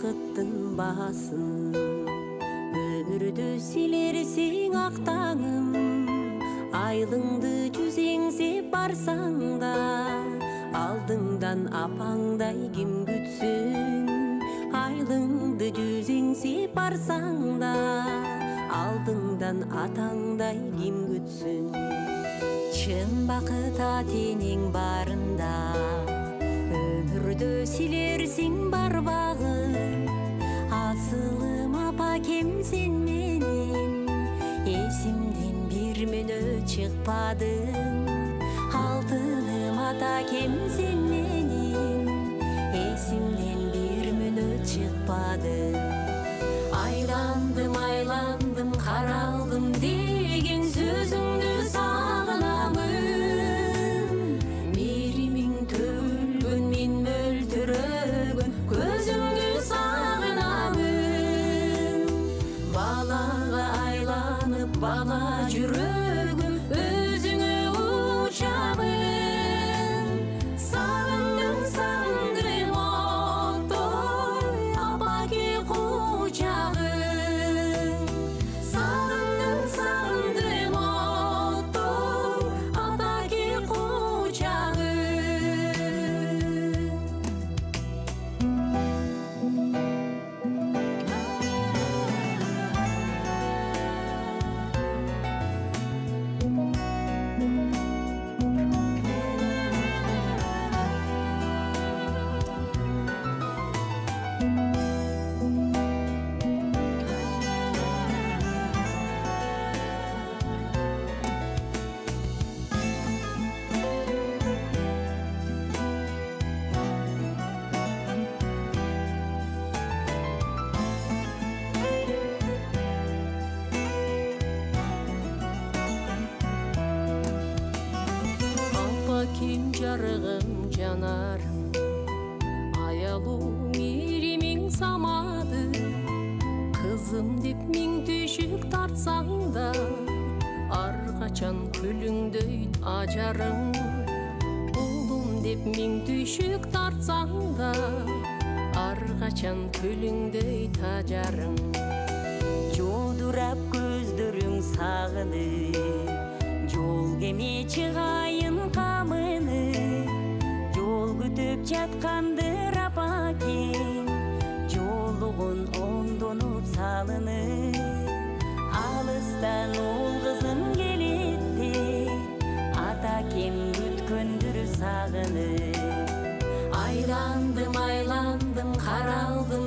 бақыттың бағасын. Өмірді силерсең ақ таңым, айлыңды жүзеңсе барсаң да, алдыңдан апаңдай кім күтсін. Айлыңды жүзеңсе барсаң да, алдыңдан атаңдай кім күтсін. Шын бақыт атенің барында, өмірді силерсің бар бағы. Асылым апа кем сен менен, есімден бір минут шықпадың. Алтыным ата кем сен менен, есімден бір минут шықпадың. Айландым, қаралдым деген сөзіңді сағынамын. Мерімің төлгін, мен мөлтірігін, көзіңді сағынамын. Балаға айланып, бала жүрегім өзіңе ұшамын. Сағындым, сағындырым оттой, апаке құшағым. Кем жарығым жанарым, аялу меремең самады. Қызым деп мен түйшік тартсаң да, арқачан күліңдөй ажарың. Ұлым деп мен түйшік тартсаң да, арқачан күліңдөй тажарың. Жодырап көздөрүң сағыны, жол кеме чығайын қамыны. Жол күтіп жатқандыр апакең, жолуғын оңдонуп салыны. Алыстан ол қызым келетті, атакем күткөндүр сағыны. Айландым, қаралдым